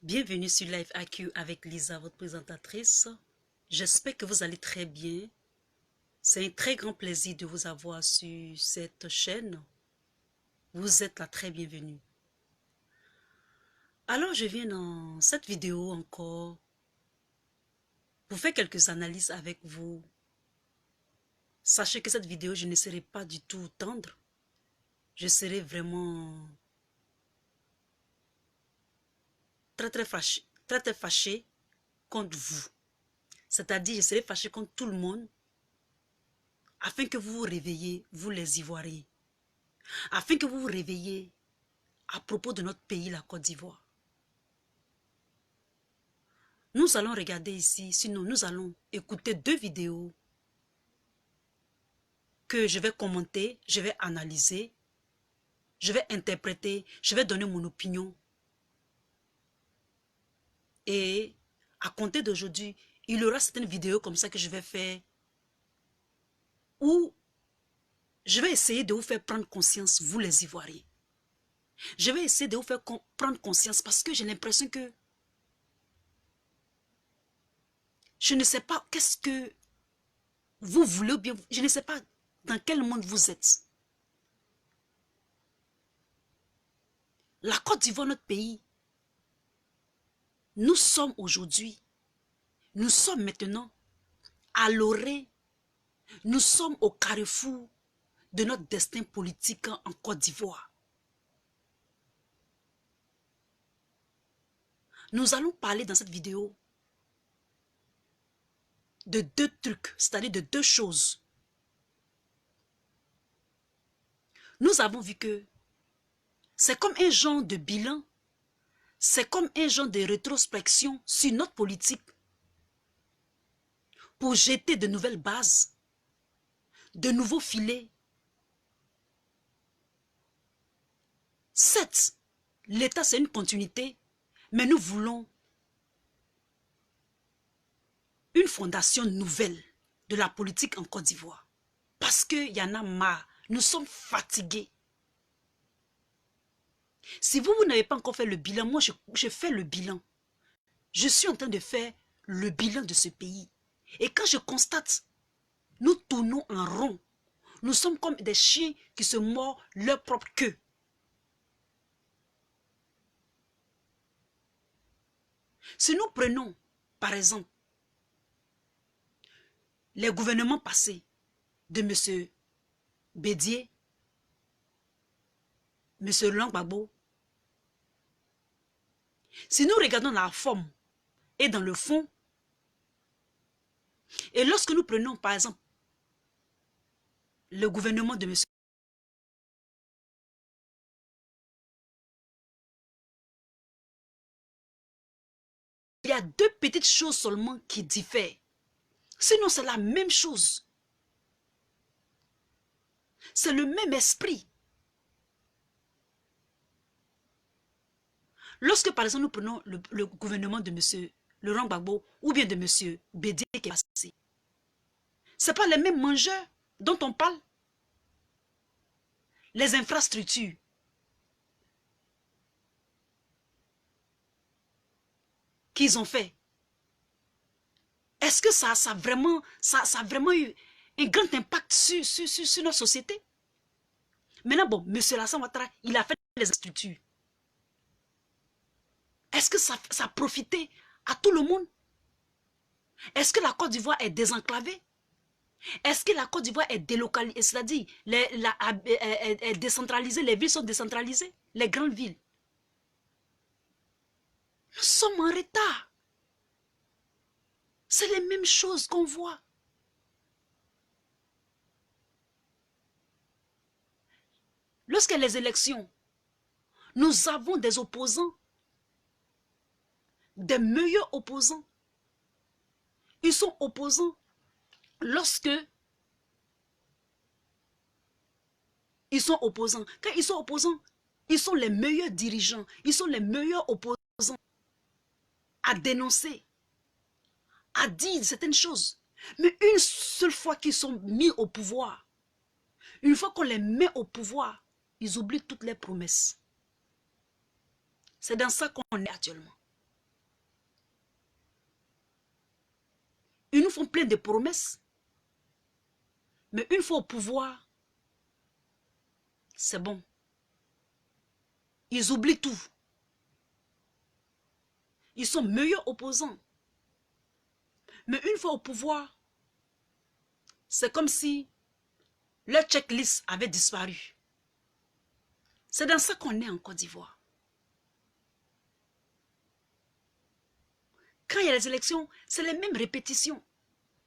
Bienvenue sur Live AQ avec Lisa, votre présentatrice. J'espère que vous allez très bien. C'est un très grand plaisir de vous avoir sur cette chaîne. Vous êtes la très bienvenue. Alors, je viens dans cette vidéo encore pour faire quelques analyses avec vous. Sachez que cette vidéo, je ne serai pas du tout tendre. Je serai vraiment très fâché contre vous. C'est-à-dire, je serai fâché contre tout le monde afin que vous vous réveillez, vous les Ivoiriens. Afin que vous vous réveillez à propos de notre pays, la Côte d'Ivoire. Nous allons regarder ici, sinon nous allons écouter deux vidéos que je vais commenter, je vais analyser, je vais interpréter, je vais donner mon opinion. Et à compter d'aujourd'hui, il y aura certaines vidéos comme ça que je vais faire où je vais essayer de vous faire prendre conscience, vous les Ivoiriens. Je vais essayer de vous faire prendre conscience parce que j'ai l'impression que je ne sais pas qu'est-ce que vous voulez ou bien, je ne sais pas dans quel monde vous êtes. La Côte d'Ivoire, notre pays, nous sommes aujourd'hui, nous sommes maintenant à l'orée, nous sommes au carrefour de notre destin politique en Côte d'Ivoire. Nous allons parler dans cette vidéo de deux trucs, c'est-à-dire de deux choses. Nous avons vu que c'est comme un genre de bilan, c'est comme un genre de rétrospection sur notre politique pour jeter de nouvelles bases, de nouveaux filets. Certes, l'État c'est une continuité, mais nous voulons une fondation nouvelle de la politique en Côte d'Ivoire. Parce qu'il y en a marre, nous sommes fatigués. Si vous n'avez pas encore fait le bilan, moi je fais le bilan. Je suis en train de faire le bilan de ce pays. Et quand je constate, nous tournons en rond. Nous sommes comme des chiens qui se mordent leur propre queue. Si nous prenons, par exemple, les gouvernements passés de M. Bédié, M. Laurent Gbagbo, si nous regardons la forme et dans le fond, et lorsque nous prenons par exemple le gouvernement de M. Il y a deux petites choses seulement qui diffèrent. Sinon, c'est la même chose. C'est le même esprit. Lorsque, par exemple, nous prenons le gouvernement de M. Laurent Gbagbo ou bien de M. Bédié qui est passé, ce n'est pas les mêmes mangeurs dont on parle. Les infrastructures. Qu'ils ont fait. Est-ce que ça a vraiment eu un grand impact sur notre société? Maintenant, bon, M. Alassane Ouattara, il a fait les infrastructures. Est-ce que ça a profité à tout le monde? Est-ce que la Côte d'Ivoire est désenclavée? Est-ce que la Côte d'Ivoire est délocalisée, c'est-à-dire est décentralisée, les villes sont décentralisées, les grandes villes? Nous sommes en retard. C'est les mêmes choses qu'on voit. Lorsque les élections, nous avons des opposants, des meilleurs opposants. Ils sont opposants lorsque ils sont opposants. Quand ils sont opposants, ils sont les meilleurs dirigeants, ils sont les meilleurs opposants à dénoncer, à dire certaines choses. Mais une seule fois qu'ils sont mis au pouvoir, une fois qu'on les met au pouvoir, ils oublient toutes les promesses. C'est dans ça qu'on est actuellement. font plein de promesses. Mais une fois au pouvoir, c'est bon. Ils oublient tout. Ils sont meilleurs opposants. Mais une fois au pouvoir, c'est comme si leur checklist avait disparu. C'est dans ça qu'on est en Côte d'Ivoire. Quand il y a les élections, c'est les mêmes répétitions.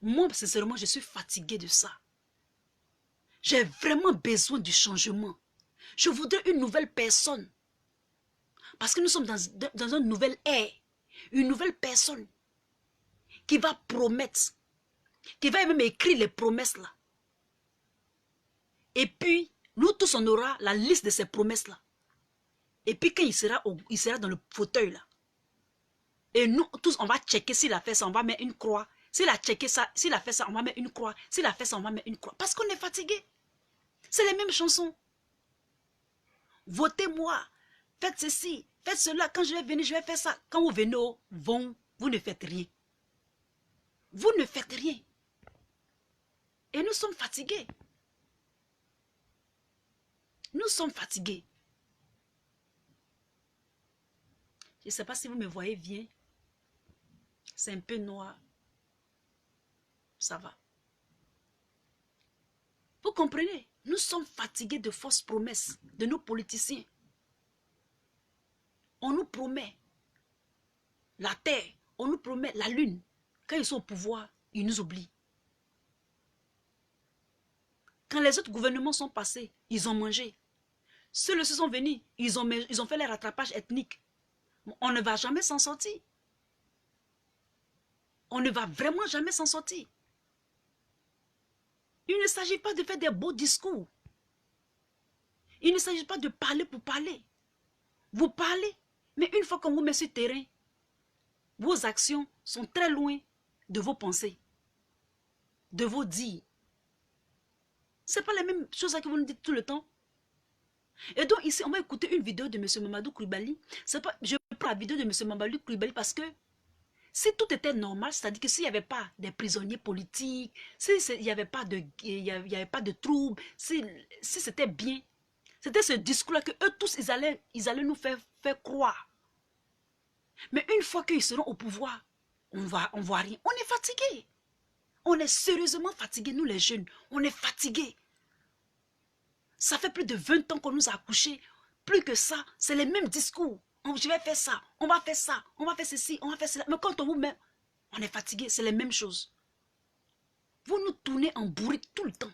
Moi, sincèrement, je suis fatiguée de ça. J'ai vraiment besoin du changement. Je voudrais une nouvelle personne. Parce que nous sommes dans une nouvelle ère. Une nouvelle personne qui va promettre, qui va même écrire les promesses là. Et puis, nous tous, on aura la liste de ces promesses là. Et puis, quand il sera dans le fauteuil là, et nous tous, on va checker s'il a fait ça, on va mettre une croix. S'il a checké ça, s'il a fait ça, on va mettre une croix. S'il a fait ça, on va mettre une croix. Parce qu'on est fatigué. C'est les mêmes chansons. Votez-moi. Faites ceci, faites cela. Quand je vais venir, je vais faire ça. Quand vous venez au vont, vous ne faites rien. Vous ne faites rien. Et nous sommes fatigués. Nous sommes fatigués. Je ne sais pas si vous me voyez bien. C'est un peu noir. Ça va. Vous comprenez? Nous sommes fatigués de fausses promesses de nos politiciens. On nous promet la terre, on nous promet la lune. Quand ils sont au pouvoir, ils nous oublient. Quand les autres gouvernements sont passés, ils ont mangé. Ceux-là se sont venus, ils ont fait les rattrapages ethniques. On ne va jamais s'en sortir. On ne va vraiment jamais s'en sortir. Il ne s'agit pas de faire des beaux discours. Il ne s'agit pas de parler pour parler. Vous parlez, mais une fois qu'on vous met sur le terrain, vos actions sont très loin de vos pensées, de vos dires. Ce n'est pas la même chose que vous nous dites tout le temps. Et donc ici, on va écouter une vidéo de M. Mamadou Coulibaly. Je prends la vidéo de M. Mamadou Coulibaly parce que si tout était normal, c'est-à-dire que s'il n'y avait pas des prisonniers politiques, s'il n'y avait pas de troubles, si c'était bien, c'était ce discours-là que eux tous, ils allaient nous faire croire. Mais une fois qu'ils seront au pouvoir, on voit rien. On est fatigué. On est sérieusement fatigué, nous les jeunes. On est fatigué. Ça fait plus de 20 ans qu'on nous a accouchés. Plus que ça, c'est les mêmes discours. Je vais faire ça, on va faire ça, on va faire ceci, on va faire cela. Mais quand on vous met, on est fatigué, c'est les mêmes choses. Vous nous tournez en bourrique tout le temps.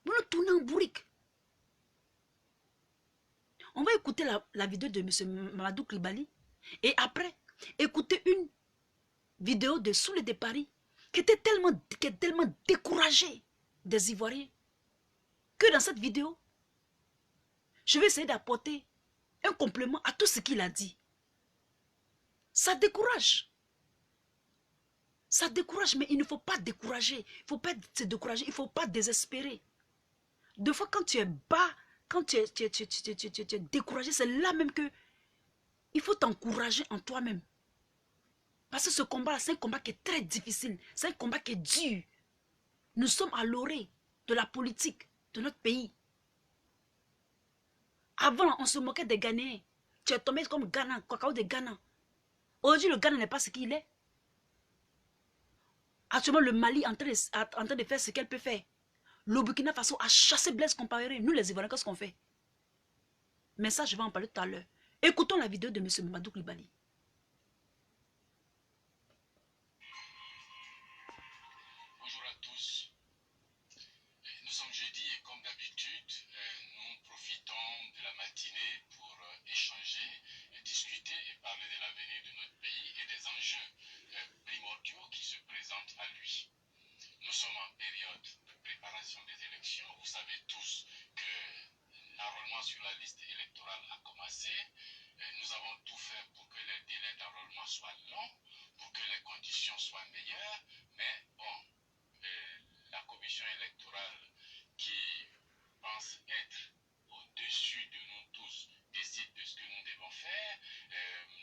Vous nous tournez en bourrique. On va écouter la vidéo de M. Mamadou Coulibaly. Et après, écouter une vidéo de Soulé de Paris qui est tellement découragé des Ivoiriens que dans cette vidéo, je vais essayer d'apporter un complément à tout ce qu'il a dit. Ça décourage. Ça décourage, mais il ne faut pas décourager. Il ne faut pas se décourager, il ne faut pas désespérer. Deux fois, quand tu es bas, quand tu es découragé, c'est là même que il faut t'encourager en toi-même. Parce que ce combat-là, c'est un combat qui est très difficile. C'est un combat qui est dur. Nous sommes à l'orée de la politique de notre pays. Avant, on se moquait des Ghanéens. Tu es tombé comme Ghana, cacao de Ghana. Aujourd'hui, le Ghana n'est pas ce qu'il est. Actuellement, le Mali est en train de faire ce qu'elle peut faire. Le Burkina Faso a chassé Blaise Compaoré. Nous, les Ivoiriens, qu'est-ce qu'on fait? Mais ça, je vais en parler tout à l'heure. Écoutons la vidéo de M. Mamadou Coulibaly. Bonjour à tous. Nous sommes jeudi et comme d'habitude, nous profitons de la matinée pour échanger, discuter et parler de l'avenir de notre pays et des enjeux primordiaux qui se présentent à lui. Nous sommes en période de préparation des élections. Vous savez tous que l'enrôlement sur la liste électorale a commencé. Nous avons tout fait pour que les délais d'enrôlement soient longs, pour que les conditions soient meilleures. Mais bon, la commission électorale qui pense être au-dessus de nous tous décide de ce que nous devons faire,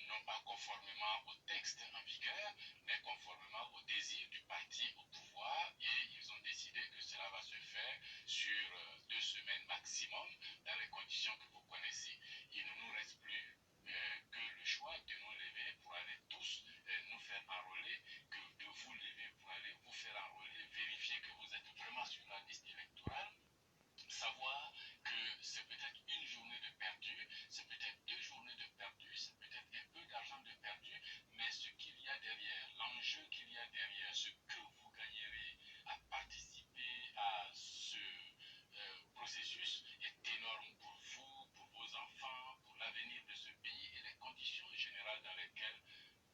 non pas conformément conformément au texte en vigueur, mais conformément au désir du parti au pouvoir, et ils ont décidé que cela va se faire sur 2 semaines maximum, dans les conditions que vous connaissez. Il ne nous reste plus que le choix de nous lever pour aller tous nous faire enrôler, que de vous lever pour aller vous faire enrôler, vérifier que vous êtes vraiment sur la liste électorale, savoir que c'est peut-être une journée de perdu, c'est peut-être 2 journées de perdu, c'est peut-être un peu d'argent de perdu, mais ce qu'il y a derrière, l'enjeu qu'il y a derrière, ce que vous gagnerez à participer à ce processus est énorme pour vous, pour vos enfants, pour l'avenir de ce pays et les conditions générales dans lesquelles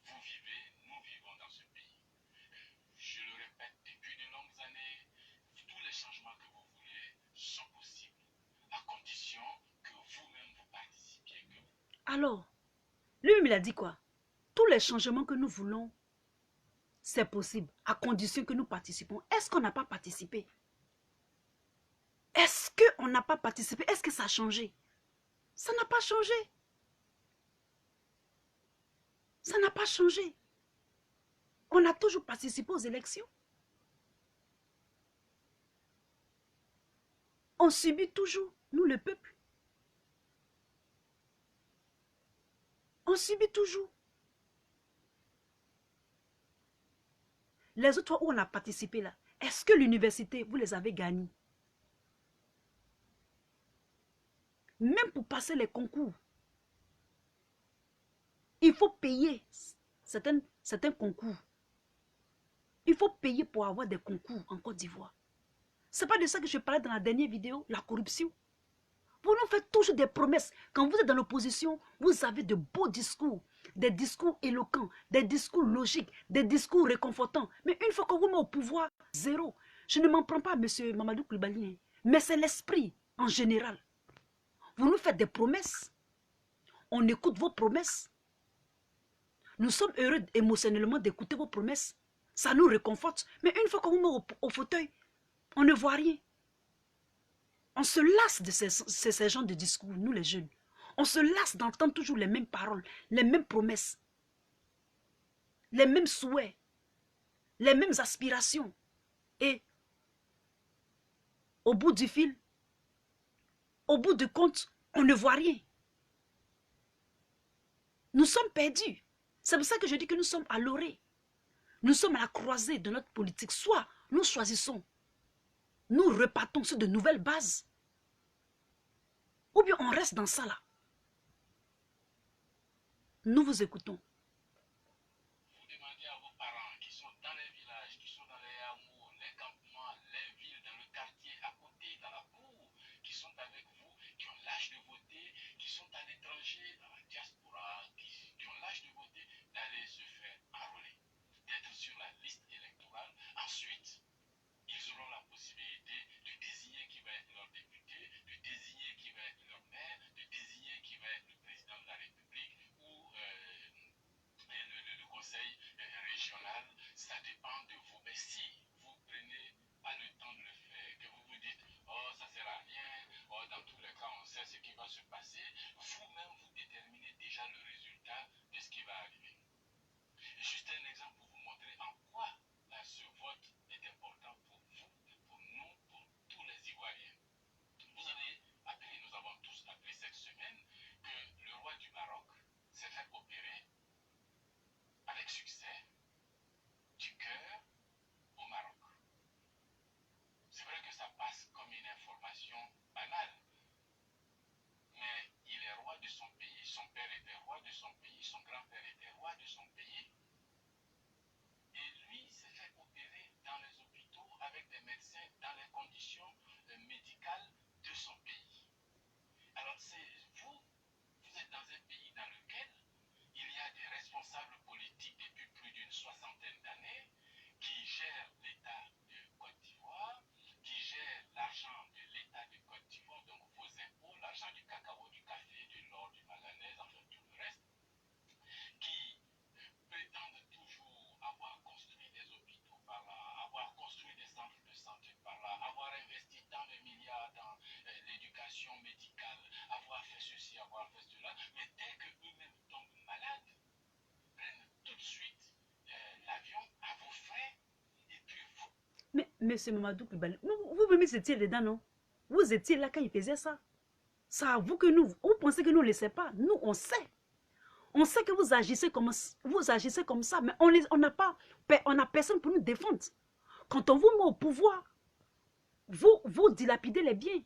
vous vivez, nous vivons dans ce pays. Je le répète, depuis de longues années, tous les changements que vous voulez sont possibles, à condition que vous-même vous participiez. Alors, lui-même il a dit quoi? Tous les changements que nous voulons, c'est possible, à condition que nous participons. Est-ce qu'on n'a pas participé? Est-ce qu'on n'a pas participé? Est-ce que ça a changé? Ça n'a pas changé. Ça n'a pas changé. On a toujours participé aux élections. On subit toujours, nous le peuple. On subit toujours. Les autres fois où on a participé là, est-ce que l'université, vous les avez gagnés? Même pour passer les concours, il faut payer certains concours. Il faut payer pour avoir des concours en Côte d'Ivoire. Ce n'est pas de ça que je parlais dans la dernière vidéo, la corruption. Vous nous faites toujours des promesses. Quand vous êtes dans l'opposition, vous avez de beaux discours, des discours éloquents, des discours logiques, des discours réconfortants. Mais une fois qu'on vous met au pouvoir, zéro. Je ne m'en prends pas à M. Mamadou Koulibaly, mais c'est l'esprit en général. Vous nous faites des promesses. On écoute vos promesses. Nous sommes heureux émotionnellement d'écouter vos promesses. Ça nous réconforte. Mais une fois qu'on vous met au fauteuil, on ne voit rien. On se lasse de ces genres de discours, nous les jeunes. On se lasse d'entendre toujours les mêmes paroles, les mêmes promesses, les mêmes souhaits, les mêmes aspirations. Et au bout du fil, au bout du compte, on ne voit rien. Nous sommes perdus. C'est pour ça que je dis que nous sommes à l'orée. Nous sommes à la croisée de notre politique. Soit nous choisissons, nous repartons sur de nouvelles bases, ou bien on reste dans ça là. Nous vous écoutons. Vous demandez à vos parents qui sont dans les villages, qui sont dans les hameaux, les campements, les villes, dans le quartier, à côté, dans la cour, qui sont avec vous, qui ont l'âge de voter, qui sont à l'étranger, dans la diaspora, qui ont l'âge de voter, d'aller se faire enrôler, d'être sur la liste électorale. Ensuite, ils auront la possibilité de désigner qui va être leur député, de désigner qui va être leur maire, de désigner qui va être le président de la République ou le conseil régional. Ça dépend de vous. Mais si vous prenez pas le temps de le faire, que vous vous dites, oh, ça sert à rien, oh, dans tous les cas, on sait ce qui va se passer, vous-même, vous déterminez déjà le résultat de ce qui va arriver. Juste un exemple pour vous montrer en quoi ce vote est important pour vous, pour nous, pour tous les Ivoiriens. Vous avez appris, nous avons tous appris cette semaine que le roi du Maroc s'est fait opérer avec succès du cœur au Maroc. C'est vrai que ça passe comme une information banale, mais il est roi de son pays, son père était roi de son pays, son grand-père était roi de son pays, et lui s'est fait opérer dans les hôpitaux avec des médecins dans les conditions médicales de son pays. Alors vous êtes dans un pays dans lequel il y a des responsables politiques depuis plus d'une soixantaine d'années qui gèrent l'État de Côte d'Ivoire, qui gèrent l'argent de l'État de Côte d'Ivoire, donc vos impôts, l'argent du cacao, du café, de l'or, du manganèse, enfin tout le reste, qui prétendent toujours avoir construit des hôpitaux par là, avoir construit des centres de santé par là, avoir investi tant de milliards dans l'éducation médicale, avoir fait ceci, avoir fait cela, mais dès qu'eux-mêmes tombent malades, monsieur Mamadou Koulibaly, vous-même étiez dedans, non? Vous étiez là quand il faisait ça. Ça avoue que nous, vous pensez que nous ne le savons pas. Nous, on sait. On sait que vous agissez comme ça, mais on n'a personne pour nous défendre. Quand on vous met au pouvoir, vous dilapidez les biens.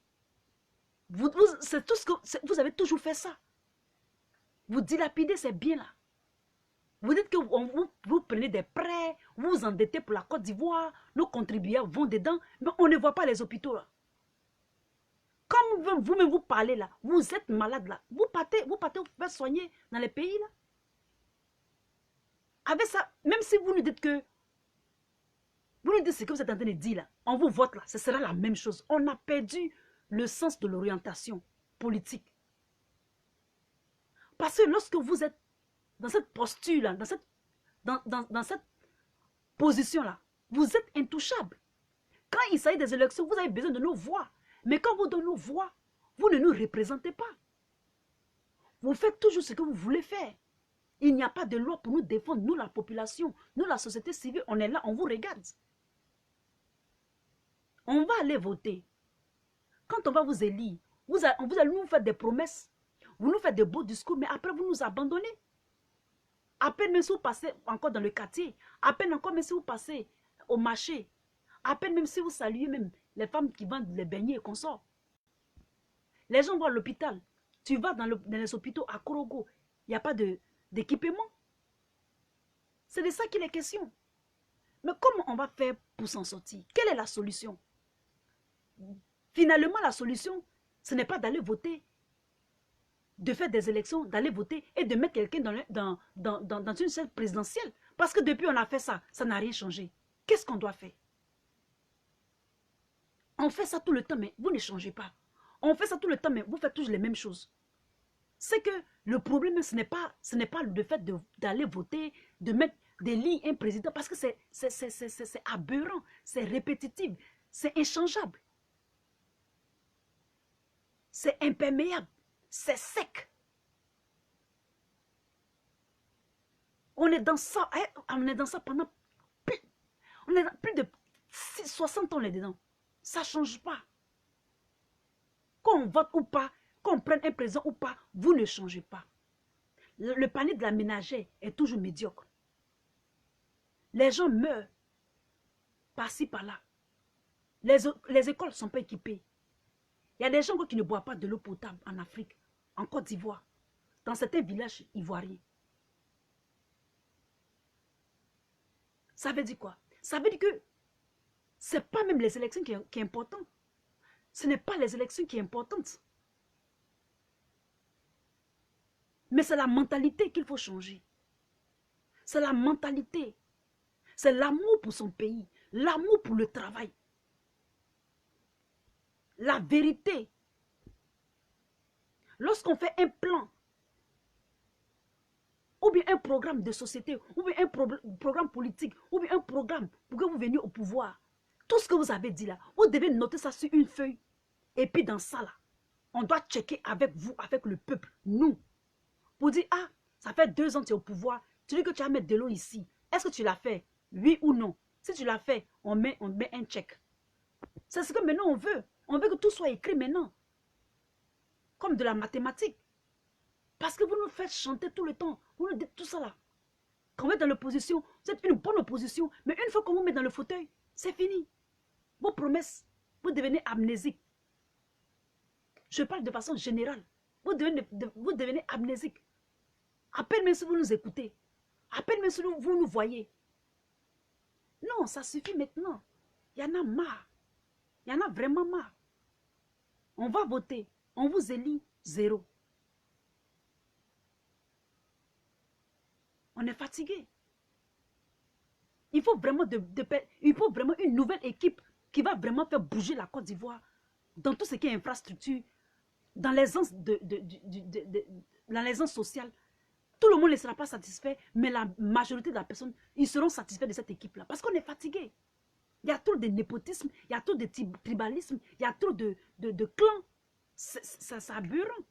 C'est tout ce que vous avez toujours fait ça. Vous dilapidez ces biens-là. Vous dites que vous prenez des prêts, vous vous endettez pour la Côte d'Ivoire, nos contributeurs vont dedans, mais on ne voit pas les hôpitaux là. Comme vous-même vous parlez là, vous êtes malade là, vous partez vous faire soigner dans les pays là. Avec ça, même si vous nous dites que, vous nous dites ce que vous êtes en train de dire là, on vous vote là, ce sera la même chose. On a perdu le sens de l'orientation politique. Parce que lorsque vous êtes dans cette posture là, dans cette position là, vous êtes intouchable. Quand il s'agit des élections, vous avez besoin de nos voix. Mais quand vous donnez nos voix, vous ne nous représentez pas. Vous faites toujours ce que vous voulez faire. Il n'y a pas de loi pour nous défendre, nous la population, nous la société civile, on est là, on vous regarde. On va aller voter. Quand on va vous élire, vous allez nous faire des promesses, vous nous faites de beaux discours, mais après vous nous abandonnez. À peine même si vous passez encore dans le quartier, à peine encore même si vous passez au marché, à peine même si vous saluez même les femmes qui vendent les beignets et qu'on sort. Les gens vont à l'hôpital. Tu vas dans les hôpitaux à Korogo, il n'y a pas d'équipement. C'est de ça qu'il est question. Mais comment on va faire pour s'en sortir? Quelle est la solution? Finalement, la solution, ce n'est pas d'aller voter, de faire des élections, d'aller voter et de mettre quelqu'un dans une salle présidentielle. Parce que depuis on a fait ça, ça n'a rien changé. Qu'est-ce qu'on doit faire? On fait ça tout le temps, mais vous ne changez pas. On fait ça tout le temps, mais vous faites toujours les mêmes choses. C'est que le problème, ce n'est pas le fait d'aller voter, de mettre d'élire un président, parce que c'est aberrant, c'est répétitif, c'est inchangeable. C'est imperméable, c'est sec. On est dans ça pendant plus de 60 ans, on est dedans. Ça ne change pas. Qu'on vote ou pas, qu'on prenne un président ou pas, vous ne changez pas. Le panier de la ménagère est toujours médiocre. Les gens meurent par-ci, par-là. Les écoles ne sont pas équipées. Il y a des gens qui ne boivent pas de l'eau potable en Afrique, en Côte d'Ivoire, dans certains villages ivoiriens. Ça veut dire quoi? Ça veut dire que ce n'est pas même les élections qui est important. Ce n'est pas les élections qui sont importantes. Mais c'est la mentalité qu'il faut changer. C'est la mentalité. C'est l'amour pour son pays. L'amour pour le travail. La vérité. Lorsqu'on fait un plan, ou bien un programme de société, ou bien un programme politique, ou bien un programme pour que vous veniez au pouvoir, tout ce que vous avez dit là, vous devez noter ça sur une feuille. Et puis dans ça là, on doit checker avec vous, avec le peuple, nous. Pour dire, ah, ça fait 2 ans que tu es au pouvoir, tu dis que tu vas mettre de l'eau ici. Est-ce que tu l'as fait? Oui ou non? Si tu l'as fait, on met un check. C'est ce que maintenant on veut. On veut que tout soit écrit maintenant. Comme de la mathématique. Parce que vous nous faites chanter tout le temps. Vous nous dites tout ça là. Quand vous êtes dans l'opposition, vous êtes une bonne opposition. Mais une fois qu'on vous met dans le fauteuil, c'est fini. Vos promesses, vous devenez amnésique. Je parle de façon générale. Vous devenez amnésique. À peine même si vous nous écoutez. À peine même si vous nous voyez. Non, ça suffit maintenant. Il y en a marre. Il y en a vraiment marre. On va voter. On vous élit 0. On est fatigué. Il faut vraiment une nouvelle équipe qui va vraiment faire bouger la Côte d'Ivoire dans tout ce qui est infrastructure, dans l'aisance sociale. Tout le monde ne sera pas satisfait, mais la majorité de la personne, ils seront satisfaits de cette équipe-là. Parce qu'on est fatigué. Il y a trop de népotisme, il y a trop de tribalisme, il y a trop de clans. C'est aberrant.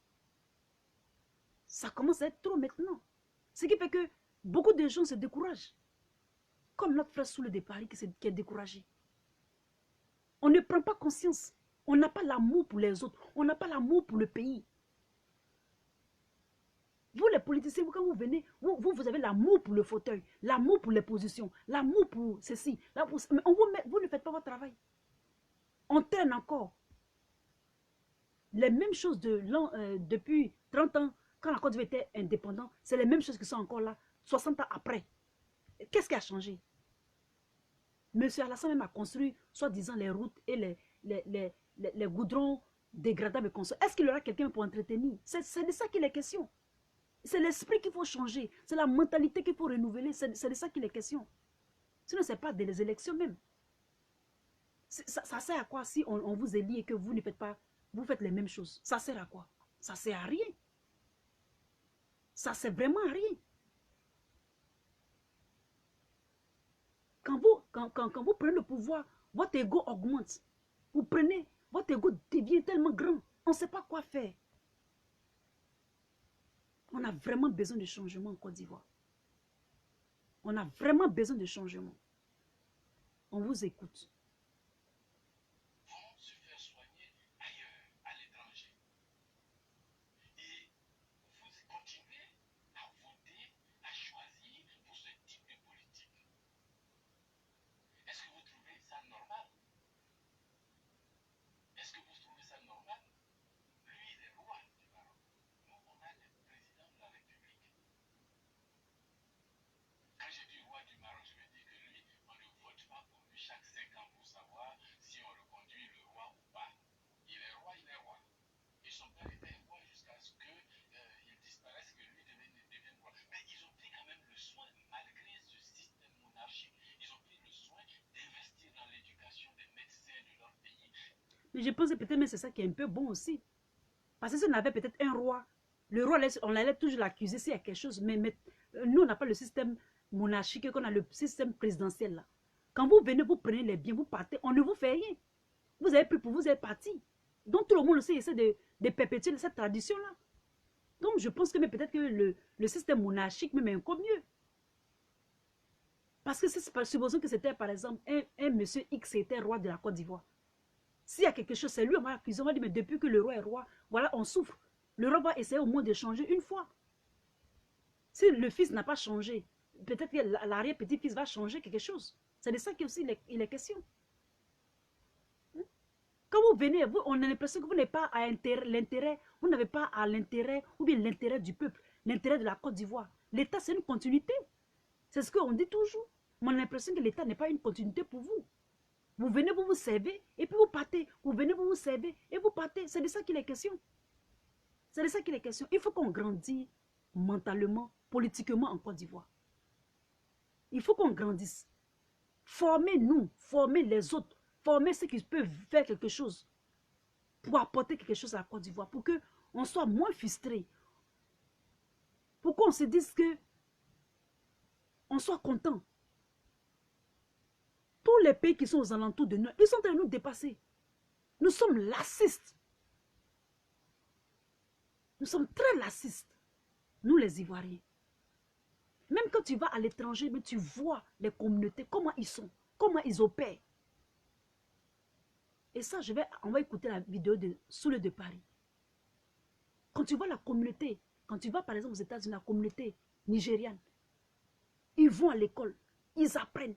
Ça commence à être trop maintenant. Ce qui fait que beaucoup de gens se découragent. Comme notre frère Soule de Paris qui est découragé. On ne prend pas conscience. On n'a pas l'amour pour les autres. On n'a pas l'amour pour le pays. Vous, les politiciens, quand vous venez, vous avez l'amour pour le fauteuil, l'amour pour les positions, l'amour pour ceci. Mais vous ne faites pas votre travail. On traîne encore. Les mêmes choses depuis 30 ans, quand la Côte d'Ivoire était indépendante, c'est les mêmes choses qui sont encore là, 60 ans après. Qu'est-ce qui a changé? Monsieur Alassane même a construit, soi-disant, les routes et les goudrons dégradables. Est-ce qu'il y aura quelqu'un pour entretenir? C'est de ça qu'il est question. C'est l'esprit qu'il faut changer. C'est la mentalité qu'il faut renouveler. C'est de ça qu'il est question. Sinon, ce n'est pas des élections même. Ça sert à quoi si on vous élit et que vous ne faites pas, vous faites les mêmes choses? Ça sert à quoi? Ça sert à rien. Ça sert vraiment à rien. Quand vous prenez le pouvoir, votre ego augmente. Vous prenez, votre ego devient tellement grand. On ne sait pas quoi faire. On a vraiment besoin de changement en Côte d'Ivoire. On a vraiment besoin de changement. On vous écoute. Vont se faire soigner ailleurs, à l'étranger. Et vous continuez à voter, à choisir pour ce type de politique. Est-ce que vous trouvez ça normal? Est-ce que vous trouvez ça normal? Lui, il est roi du Maroc. Nous, on a le président de la République. Quand je dis roi du Maroc, je veux dire que lui, on ne vote pas pour lui chaque 5 ans pour savoir si on reconduit le roi ou pas. Il est roi, il est roi. Et son père était roi jusqu'à ce qu'il disparaisse, que lui devienne roi. Mais ils ont pris quand même le soin, malgré ce système monarchique, ils ont pris le soin d'investir dans l'éducation des médecins de leur pays. Mais je pense que peut-être c'est ça qui est un peu bon aussi. Parce que si on avait peut-être un roi, le roi, on allait toujours l'accuser s'il y a quelque chose. Mais nous, on n'a pas le système monarchique, qu'on a le système présidentiel là. Quand vous venez, vous prenez les biens, vous partez, on ne vous fait rien. Vous avez pris pour vous, êtes parti. Donc tout le monde aussi essaie de perpétuer cette tradition-là. Donc je pense que peut-être que le système monarchique même est encore mieux. Parce que supposons que c'était par exemple un monsieur X était roi de la Côte d'Ivoire. S'il y a quelque chose, c'est lui, on va accuser, on va dire, mais depuis que le roi est roi, voilà, on souffre. Le roi va essayer au moins de changer une fois. Si le fils n'a pas changé, peut-être que l'arrière-petit-fils va changer quelque chose. C'est de ça qu'il est question. Quand vous venez, on a l'impression que vous n'avez pas à l'intérêt, vous n'avez pas à l'intérêt, ou bien l'intérêt du peuple, l'intérêt de la Côte d'Ivoire. L'État, c'est une continuité. C'est ce qu'on dit toujours. Mais on a l'impression que l'État n'est pas une continuité pour vous. Vous venez, vous vous servez, et puis vous partez. Vous venez, vous vous servez, et vous partez. C'est de ça qu'il est question. C'est de ça qu'il est question. Il faut qu'on grandisse mentalement, politiquement en Côte d'Ivoire. Il faut qu'on grandisse. Formez-nous, formez les autres, formez ceux qui peuvent faire quelque chose pour apporter quelque chose à la Côte d'Ivoire, pour qu'on soit moins frustré. Pour qu'on se dise que on soit content. Tous les pays qui sont aux alentours de nous, ils sont en train de nous dépasser. Nous sommes lassistes. Nous sommes très lassistes. Nous les Ivoiriens. Même quand tu vas à l'étranger, mais tu vois les communautés, comment ils sont, comment ils opèrent. Et ça, on va écouter la vidéo de Soule de Paris. Quand tu vois la communauté, quand tu vas par exemple aux États-Unis, la communauté nigériane, ils vont à l'école, ils apprennent,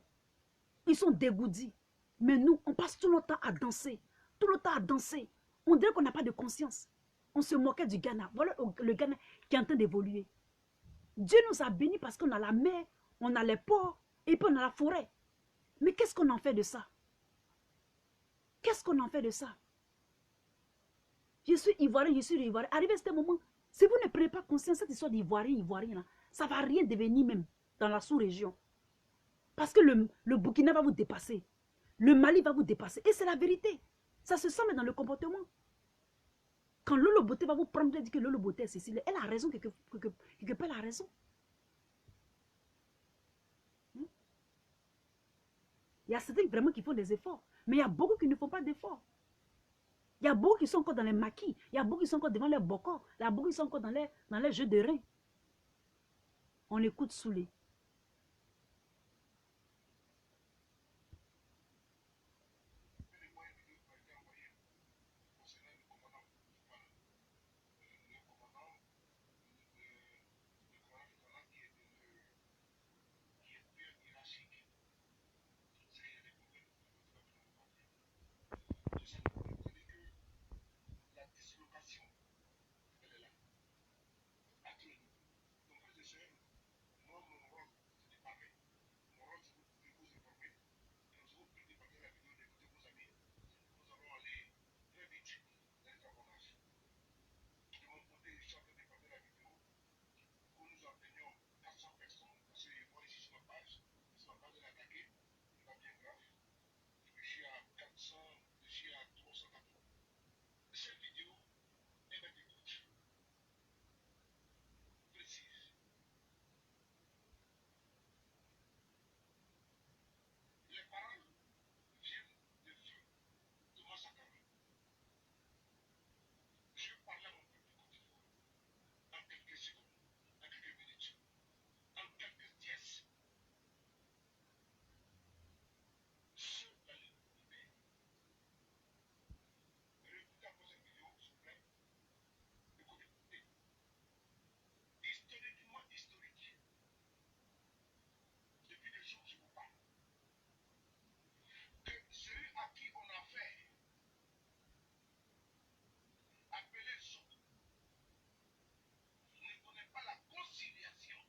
ils sont dégourdis. Mais nous, on passe tout le temps à danser, tout le temps à danser. On dirait qu'on n'a pas de conscience. On se moquait du Ghana. Voilà le Ghana qui est en train d'évoluer. Dieu nous a bénis parce qu'on a la mer, on a les ports, et puis on a la forêt. Mais qu'est-ce qu'on en fait de ça? Qu'est-ce qu'on en fait de ça? Je suis ivoirien, je suis ivoirien. Arrivé à ce moment, si vous ne prenez pas conscience de cette histoire d'ivoirien, ivoirien, là, ça ne va rien devenir même dans la sous-région. Parce que le Burkina va vous dépasser. Le Mali va vous dépasser. Et c'est la vérité. Ça se sent dans le comportement. Quand Lolo Beauté va vous prendre et dire que Lolo Beauté est Cécile, elle a raison, quelque part elle a raison. Il y a certains vraiment qui font des efforts. Mais il y a beaucoup qui ne font pas d'efforts. Il y a beaucoup qui sont encore dans les maquis. Il y a beaucoup qui sont encore devant les bocaux. Il y a beaucoup qui sont encore dans les jeux de reins. On écoute Soulé. photographe. Je suis à 400, je suis à 380. Cette vidéo est ma écoute précise. Les paroles viennent de feu Thomas Sankara. Je parlais à mon peuple de Côte d'Ivoire en quelques secondes, en quelques minutes, en quelques dièses. Sur la ligne libère. Réécoutez encore cette vidéo, s'il vous plaît. Écoutez. Historiquement historique. Depuis le jour où je vous parle. Que celui à qui on a fait appeler Zouk ne connaît pas la conciliation.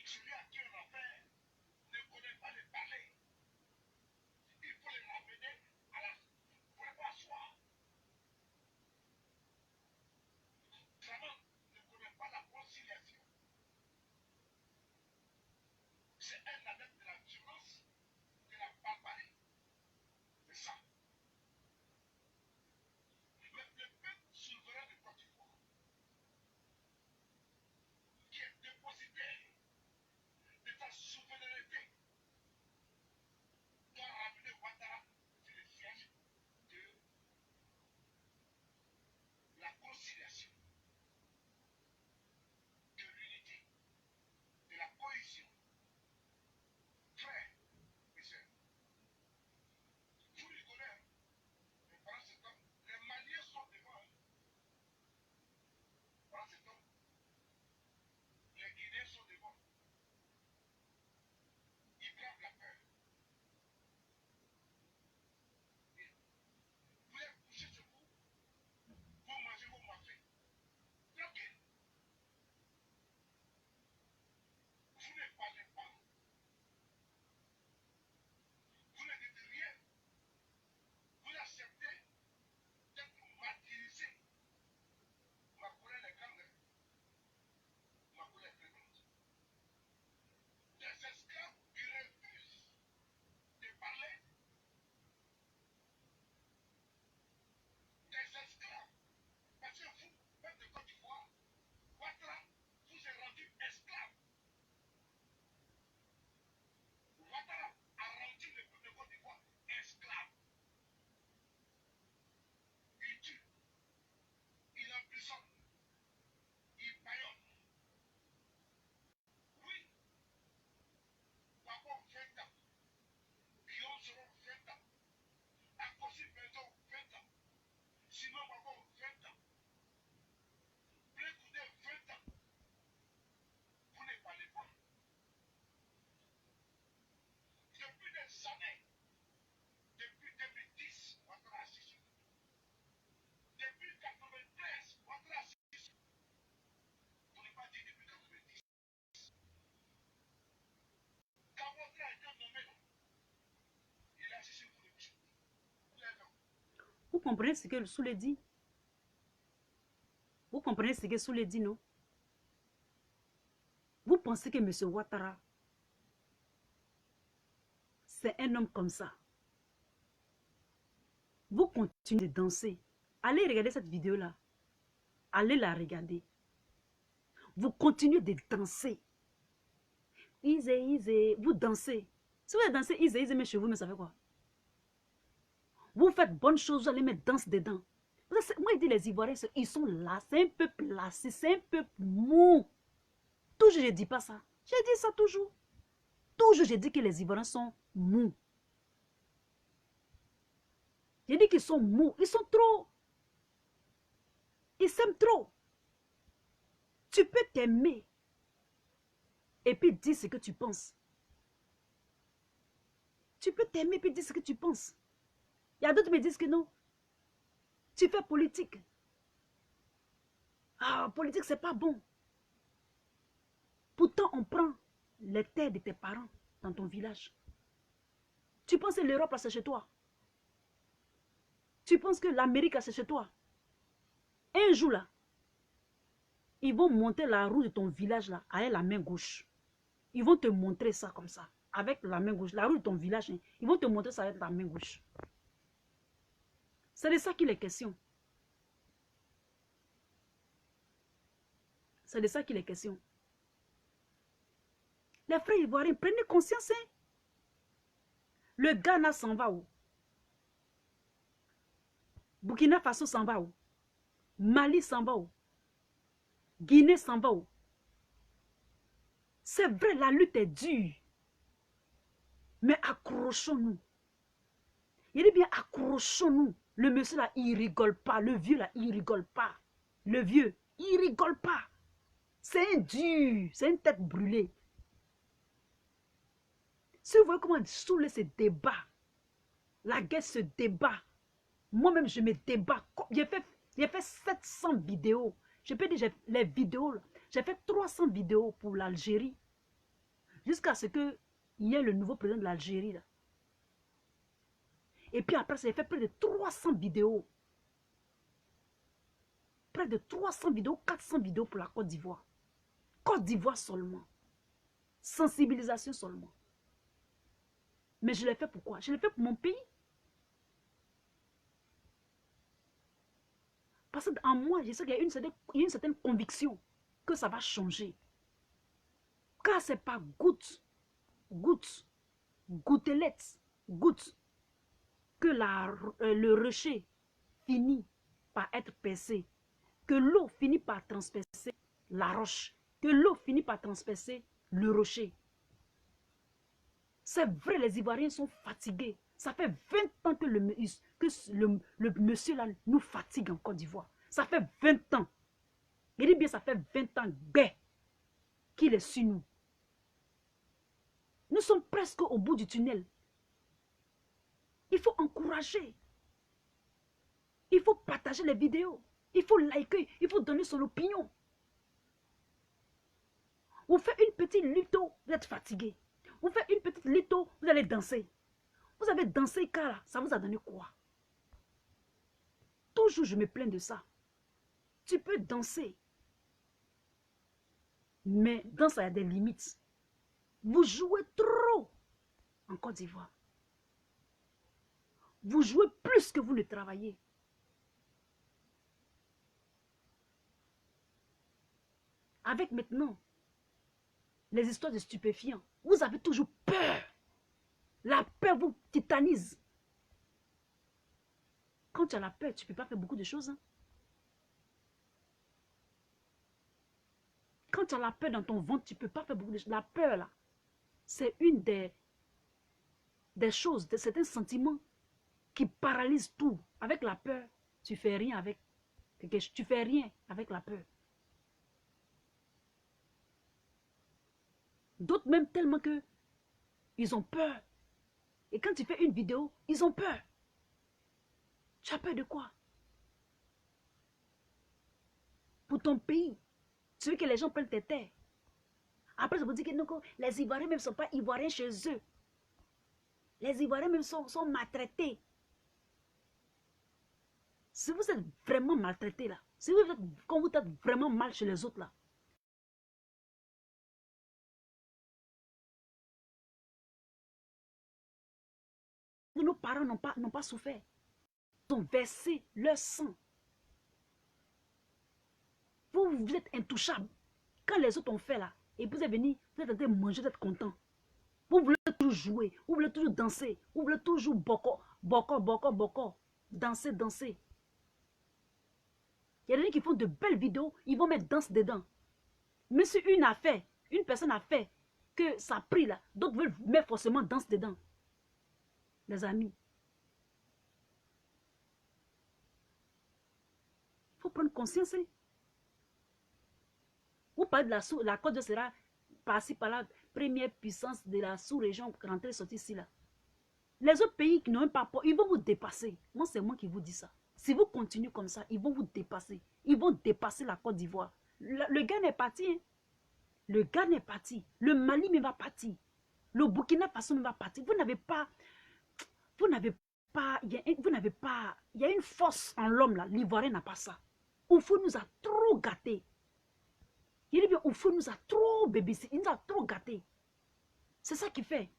Celui à qui on a fait ne connaît pas le parler. Il faut les ramener à la préparation. Vraiment ne connaît pas la conciliation. C'est un adepte de la violence, de la barbarie. C'est ça. Mais le peuple souverain de Côte d'Ivoire, qui est dépositaire de sa souveraineté, doit ramener Ouattara sur le siège de la conciliation, de l'unité, de la cohésion. Frères et sœurs, vous rigolez, mais pendant ce temps, les Maliens sont devant. Pendant ce temps, les Guinéens sont devant. Ils bravent la peur. Vous êtes couchés sur vous, vous mangez vos mafés. Tranquille. Vous ne parlez pas. Vous ne dites rien. Vous acceptez d'être martyrisé. Ma colère est grande. Ma colère est très grande. Des esclaves qui refusent de parler. Des esclaves. Parce que vous, peuple de Côte d'Ivoire, Ouattara vous est rendu esclave. Ouattara a rendu le peuple de Côte d'Ivoire esclave. Il tue, il emprisonne, il bâillonne. Oui, Babon 20 ans, Guillaume Soro 20 ans, Akossi Bento 20 ans, Simon Babon 20 ans, Blé 20 ans. Vous ne parlez pas. Depuis des années, depuis 2010, Ouattara a assis. Depuis 93, Ouattara a assis. Vous ne pas dit depuis 90. Quand Ouattara a été nommé, il a assis pour le boucher. Vous comprenez ce que Soulé dit? Vous comprenez ce que Soulé dit, non? Vous pensez que M. Ouattara, c'est un homme comme ça? Vous continuez de danser. Allez regarder cette vidéo-là. Allez la regarder. Vous continuez de danser. Easy. Vous dansez. Si vous dansez easy, mais chez vous, mais ça fait quoi? Vous faites bonne chose, vous allez mettre danse dedans. Moi, je dis les Ivoiriens, ils sont là. C'est un peuple lassé, c'est un peuple mou. Toujours, je ne dis pas ça. J'ai dit ça toujours. Toujours, je dis que les Ivoiriens sont mous. J'ai dit qu'ils sont mous. Ils sont trop. Ils s'aiment trop. Tu peux t'aimer et puis dire ce que tu penses. Tu peux t'aimer et puis dire ce que tu penses. Il y a d'autres qui me disent que non. Tu fais politique. Ah, politique, c'est pas bon. Pourtant, on prend les terres de tes parents dans ton village. Tu penses que l'Europe, c'est chez toi. Tu penses que l'Amérique, c'est chez toi. Un jour, là, ils vont monter la roue de ton village, là, avec la main gauche. Ils vont te montrer ça comme ça. avec la main gauche. La rue de ton village, hein, ils vont te montrer ça avec la main gauche. C'est de ça qu'il est question. C'est de ça qu'il est question. Les frères ivoiriens, prenez conscience. Hein? Le Ghana s'en va où? Burkina Faso s'en va où? Mali s'en va où? Guinée s'en va où? C'est vrai, la lutte est dure. Mais accrochons-nous. Il dit bien accrochons-nous. Le monsieur là, il rigole pas. Le vieux là, il rigole pas. Le vieux, il rigole pas. C'est un dur. C'est une tête brûlée. Si vous voyez comment saouler ce débat, la guerre se débat. Moi-même, je me débat. J'ai fait 700 vidéos. Je peux dire, les vidéos, j'ai fait 300 vidéos pour l'Algérie. Jusqu'à ce qu'il y ait le nouveau président de l'Algérie. Et puis après, j'ai fait près de 300 vidéos. Près de 300 vidéos, 400 vidéos pour la Côte d'Ivoire. Côte d'Ivoire seulement. Sensibilisation seulement. Mais je l'ai fait pourquoi? Je l'ai fait pour mon pays. Parce qu'en moi, je sais qu'il y a une certaine conviction que ça va changer. Car c'est pas gouttelette, goutte, que le rocher finit par être percé, que l'eau finit par transpercer la roche, que l'eau finit par transpercer le rocher. C'est vrai, les Ivoiriens sont fatigués. Ça fait 20 ans que le monsieur là nous fatigue en Côte d'Ivoire. Ça fait 20 ans. Il dit bien, ça fait 20 ans qu'il est sur nous. Nous sommes presque au bout du tunnel. Il faut encourager. Il faut partager les vidéos. Il faut liker. Il faut donner son opinion. Vous faites une petite litho, vous êtes fatigué. Vous faites une petite litho, vous allez danser. Vous avez dansé car ça vous a donné quoi? Toujours je me plains de ça. Tu peux danser. Mais dans ça, il y a des limites. Vous jouez trop en Côte d'Ivoire. Vous jouez plus que vous ne travaillez. Avec maintenant les histoires de stupéfiants, vous avez toujours peur. La peur vous titanise. Quand tu as la peur, tu ne peux pas faire beaucoup de choses. Hein? Quand tu as la peur dans ton ventre, tu ne peux pas faire beaucoup de choses. La peur, là, c'est une des choses, de certains sentiments qui paralysent tout. Avec la peur, tu ne fais rien avec. Tu fais rien avec la peur. D'autres même tellement que ils ont peur. Et quand tu fais une vidéo, ils ont peur. Tu as peur de quoi? Pour ton pays. Tu veux que les gens prennent tes terres. Après, ça vous dit que non, les Ivoiriens même ne sont pas Ivoiriens chez eux. Les Ivoiriens même sont maltraités. Si vous êtes vraiment maltraité là, si vous êtes, quand vous êtes vraiment mal chez les autres là, nos parents n'ont pas souffert. Ils ont versé leur sang. Vous êtes intouchables. Quand les autres ont fait là, et vous êtes venus, vous êtes en train de manger, vous êtes content. Vous voulez toujours jouer, vous voulez toujours danser, vous voulez toujours boko. Danser. Il y a des gens qui font de belles vidéos, ils vont mettre danse dedans. Mais si une personne a fait que ça a pris là, d'autres veulent mettre forcément danse dedans. Les amis, il faut prendre conscience. Hein? Vous parlez de la Côte d'Ivoire sera par-ci par-là, première puissance de la sous-région, rentrer sortir ici là. Les autres pays qui n'ont même pas peur, ils vont vous dépasser. Moi, c'est moi qui vous dis ça. Si vous continuez comme ça, ils vont vous dépasser. Ils vont dépasser la Côte d'Ivoire. Le Ghana est parti. Hein? Le Ghana est parti. Le Mali même va partir. Le Burkina Faso même va partir. Vous n'avez pas, il y a une force en l'homme là. L'Ivoirien n'a pas ça. Oufou nous a trop gâtés. Il dit bien, Oufou nous a trop bébé, il nous a trop gâtés. C'est ça qu'il fait.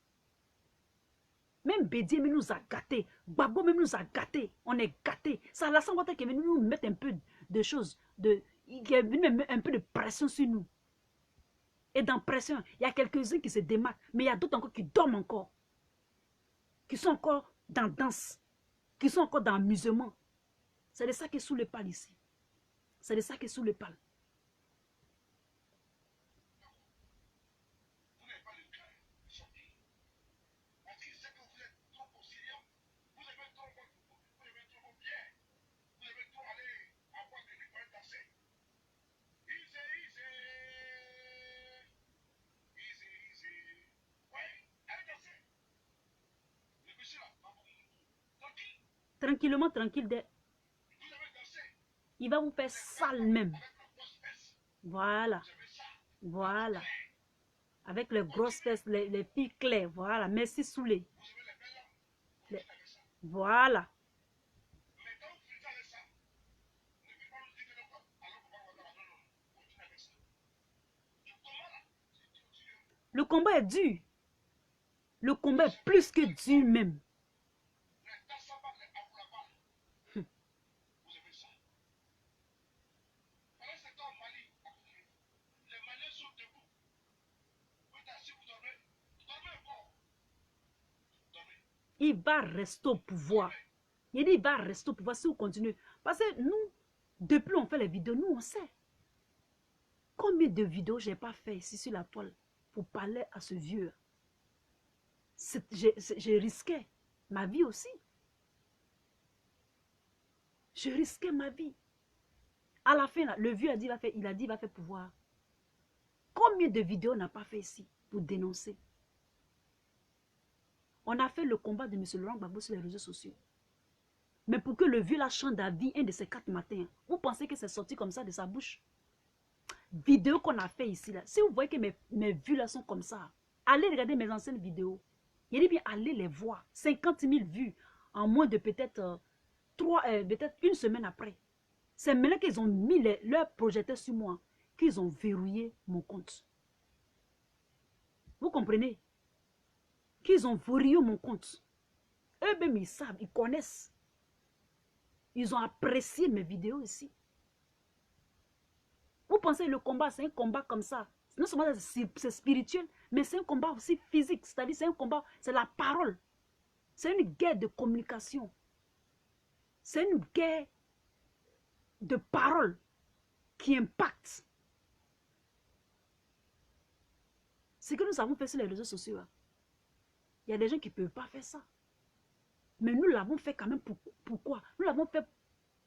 Même Bédié même nous a gâtés. Babo même nous a gâtés. On est gâtés. C'est Alassane Ouattara qui est venu nous mettre un peu de choses. Qui est venu mettre un peu de pression sur nous. Et dans pression, il y a quelques-uns qui se démarquent. Mais il y a d'autres encore qui dorment encore. Qui sont encore dans la danse. Qui sont encore dans l'amusement. C'est de ça qui est sous le pal ici. C'est de ça qui est sous le pal. Tranquillement, tranquille. Il va vous faire sale même. Voilà. Voilà. Avec les grosses fesses, les filles claires. Voilà. Merci Soulé. Voilà. Le combat est dur. Le combat est plus que dur même. Il va rester au pouvoir. Il dit, il va rester au pouvoir si vous continuez. Parce que nous, depuis on fait les vidéos, nous on sait. Combien de vidéos je n'ai pas fait ici sur la toile pour parler à ce vieux. Je risquais ma vie aussi. Je risquais ma vie. À la fin, là, le vieux a dit, il a dit, il va faire pouvoir. Combien de vidéos on n'a pas fait ici pour dénoncer? On a fait le combat de M. Laurent Gbagbo sur les réseaux sociaux. Mais pour que le vieux la chante d'avis un de ces 4 matins, vous pensez que c'est sorti comme ça de sa bouche? Vidéo qu'on a fait ici, là. Si vous voyez que mes vues là sont comme ça, allez regarder mes anciennes vidéos. Il dit bien, allez les voir. 50 000 vues en moins de peut-être peut-être une semaine après. C'est maintenant qu'ils ont mis leur projecteur sur moi, qu'ils ont verrouillé mon compte. Vous comprenez? Qu'ils ont verrouillé mon compte. Eux-mêmes, ils savent, ils connaissent. Ils ont apprécié mes vidéos ici. Vous pensez que le combat, c'est un combat comme ça. Non seulement c'est spirituel, mais c'est un combat aussi physique. C'est-à-dire, c'est un combat, c'est la parole. C'est une guerre de communication. C'est une guerre de parole qui impacte. Ce que nous avons fait sur les réseaux sociaux, il y a des gens qui ne peuvent pas faire ça. Mais nous l'avons fait quand même pourquoi? Nous l'avons fait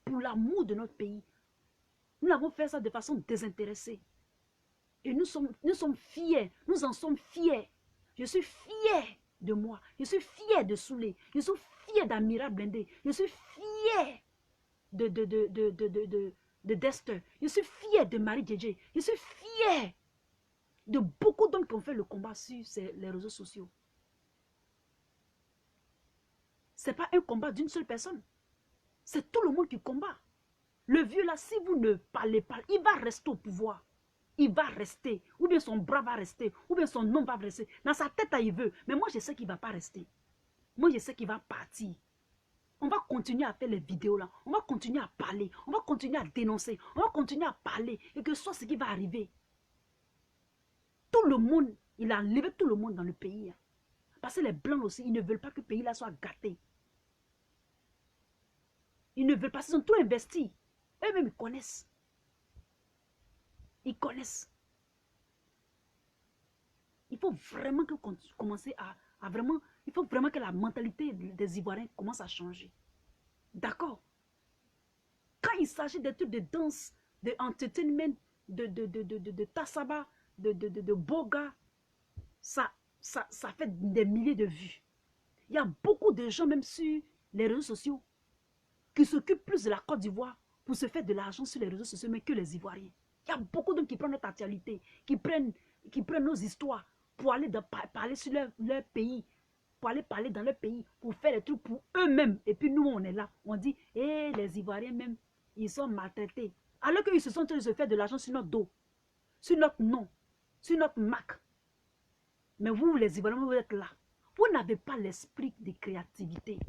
pour l'amour de notre pays. Nous l'avons fait ça de façon désintéressée. Et nous sommes fiers. Nous en sommes fiers. Je suis fier de moi. Je suis fier de Soulé. Je suis fier d'Amira Blindé. Je suis fier de Dester. Je suis fier de Marie Djedje. Je suis fier de beaucoup d'hommes qui ont fait le combat sur les réseaux sociaux. Ce n'est pas un combat d'une seule personne. C'est tout le monde qui combat. Le vieux là, si vous ne parlez pas, il va rester au pouvoir. Il va rester. Ou bien son bras va rester. Ou bien son nom va rester. Dans sa tête, il veut. Mais moi, je sais qu'il ne va pas rester. Moi, je sais qu'il va partir. On va continuer à faire les vidéos là. On va continuer à parler. On va continuer à dénoncer. On va continuer à parler. Et que ce soit ce qui va arriver. Tout le monde, il a enlevé tout le monde dans le pays. Parce que les Blancs aussi, ils ne veulent pas que le pays là soit gâté. Ils ne veulent pas, ils ont tout investi. Eux-mêmes, ils connaissent. Ils connaissent. Il faut vraiment que commencer à vraiment... Il faut vraiment que la mentalité des Ivoiriens commence à changer. D'accord? Quand il s'agit des trucs de danse, de entertainment, de tassaba, de boga, ça fait des milliers de vues. Il y a beaucoup de gens, même sur les réseaux sociaux, qui s'occupent plus de la Côte d'Ivoire pour se faire de l'argent sur les réseaux sociaux, mais que les Ivoiriens. Il y a beaucoup d'hommes qui prennent notre actualité, qui prennent nos histoires pour aller parler sur leur pays, pour aller parler dans leur pays, pour faire des trucs pour eux-mêmes. Et puis nous, on est là. On dit, les Ivoiriens même, ils sont maltraités. Alors qu'ils se sont en train de se faire de l'argent sur notre dos, sur notre nom, sur notre marque. Mais vous, les Ivoiriens, vous êtes là. Vous n'avez pas l'esprit de créativité.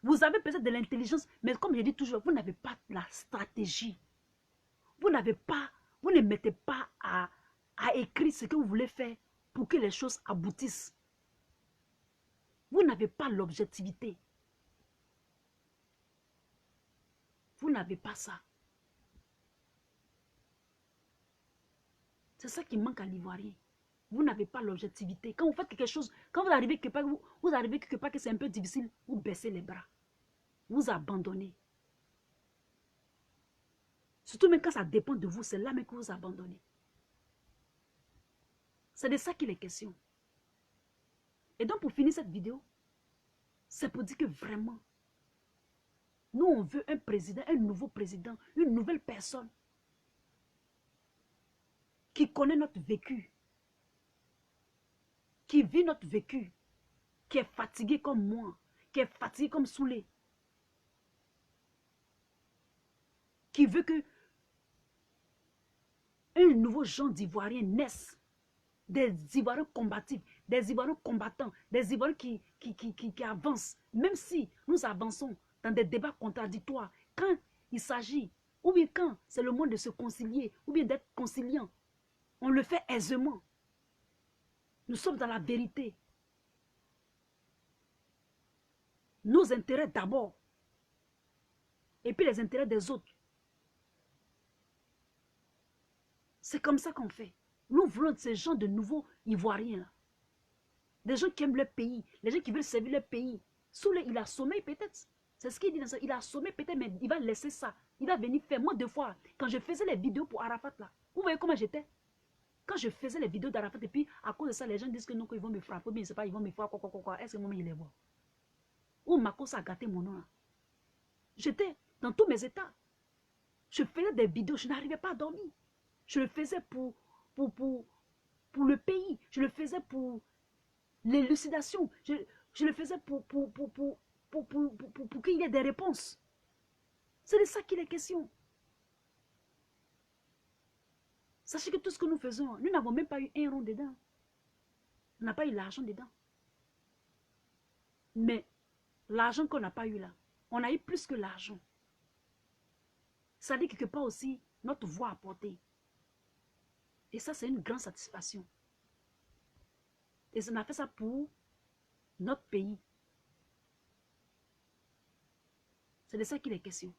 Vous avez peut-être de l'intelligence, mais comme je dis toujours, vous n'avez pas la stratégie. Vous n'avez pas, vous ne mettez pas à écrire ce que vous voulez faire pour que les choses aboutissent. Vous n'avez pas l'objectivité. Vous n'avez pas ça. C'est ça qui manque à l'Ivoirien. Vous n'avez pas l'objectivité. Quand vous faites quelque chose, quand vous arrivez quelque part, vous arrivez quelque part que c'est un peu difficile, vous baissez les bras. Vous abandonnez. Surtout même quand ça dépend de vous, c'est là même que vous abandonnez. C'est de ça qu'il est question. Et donc pour finir cette vidéo, c'est pour dire que vraiment, nous on veut un président, un nouveau président, une nouvelle personne qui connaît notre vécu, qui vit notre vécu, qui est fatigué comme moi, qui est fatigué comme Soulé, qui veut que un nouveau genre d'Ivoiriens naisse, des Ivoiriens combatifs, des Ivoiriens combattants, des Ivoiriens qui avancent, même si nous avançons dans des débats contradictoires, quand il s'agit, ou bien quand c'est le moment de se concilier, ou bien d'être conciliant, on le fait aisément. Nous sommes dans la vérité. Nos intérêts d'abord, et puis les intérêts des autres. C'est comme ça qu'on fait. Nous voulons ces gens de nouveaux Ivoiriens là. Des gens qui aiment leur pays, les gens qui veulent servir leur pays. Soulé, il a sommeil peut-être. C'est ce qu'il dit dans ça. Il a sommeil peut-être, mais il va laisser ça. Il va venir faire. Moi, deux fois, quand je faisais les vidéos pour Arafat là, vous voyez comment j'étais? Quand je faisais les vidéos d'Arafat, et puis à cause de ça, les gens disent que non, qu'ils vont me frapper, mais c'est pas, ils vont me faire quoi. Est-ce que moi, il les voit? Ou Mako, ça a gâté mon nom là. J'étais dans tous mes états. Je faisais des vidéos, je n'arrivais pas à dormir. Je le faisais pour le pays. Je le faisais pour l'élucidation. Je le faisais pour qu'il y ait des réponses. C'est de ça qu'il est question. Sachez que tout ce que nous faisons, nous n'avons même pas eu un rond dedans. On n'a pas eu l'argent dedans. Mais l'argent qu'on n'a pas eu là, on a eu plus que l'argent. Ça dit quelque part aussi notre voix apportée. Et ça, c'est une grande satisfaction. Et on a fait ça pour notre pays. C'est de ça qu'il est question.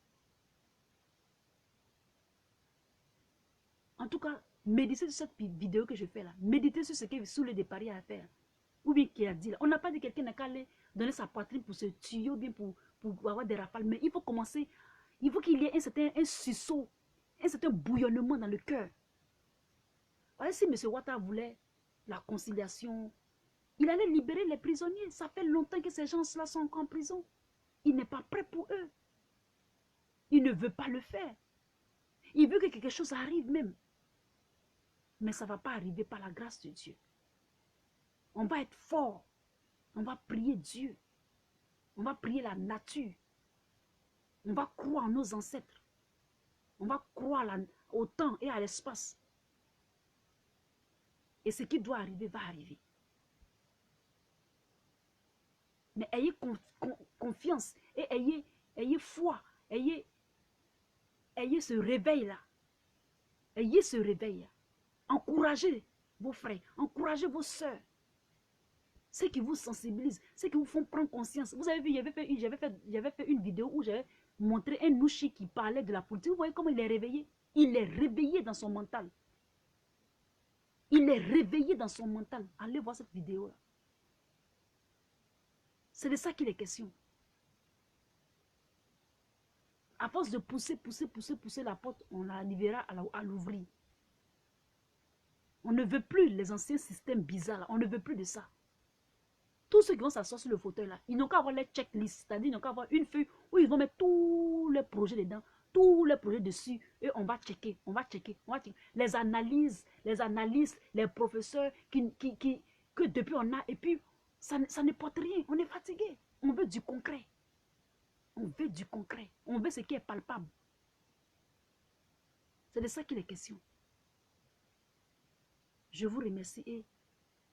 En tout cas, méditez sur cette vidéo que je fais là. Méditez sur ce que Soulé de Paris a à faire. Ou bien qu'il a dit là. On n'a pas dit que quelqu'un n'a qu'à aller donner sa poitrine pour se tuer ou bien pour avoir des rafales. Mais il faut commencer. Il faut qu'il y ait un certain sursaut, un certain bouillonnement dans le cœur. Voyez, si M. Ouattara voulait la conciliation, il allait libérer les prisonniers. Ça fait longtemps que ces gens-là sont encore en prison. Il n'est pas prêt pour eux. Il ne veut pas le faire. Il veut que quelque chose arrive même. Mais ça ne va pas arriver par la grâce de Dieu. On va être fort. On va prier Dieu. On va prier la nature. On va croire en nos ancêtres. On va croire au temps et à l'espace. Et ce qui doit arriver va arriver. Mais ayez confiance et ayez foi. Ayez ce réveil-là. Ayez ce réveil-là. Encouragez vos frères. Encouragez vos soeurs. Ceux qui vous sensibilisent. Ceux qui vous font prendre conscience. Vous avez vu, j'avais fait une vidéo où j'avais montré un Nouchi qui parlait de la politique. Vous voyez comment il est réveillé? Il est réveillé dans son mental. Il est réveillé dans son mental. Allez voir cette vidéo-là. C'est de ça qu'il est question. À force de pousser la porte, on arrivera à l'ouvrir. On ne veut plus les anciens systèmes bizarres. Là. On ne veut plus de ça. Tous ceux qui vont s'asseoir sur le fauteuil là, ils n'ont qu'à avoir les checklists. C'est-à-dire ils n'ont qu'à avoir une feuille où ils vont mettre tous les projets dedans, tous les projets dessus. Et on va checker, on va checker. Les analyses, les professeurs que depuis on a. Et puis, ça ne porte rien. On est fatigué. On veut du concret. On veut du concret. On veut ce qui est palpable. C'est de ça qu'il est question. Je vous remercie et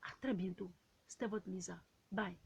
À très bientôt. C'était votre Lisa. Bye.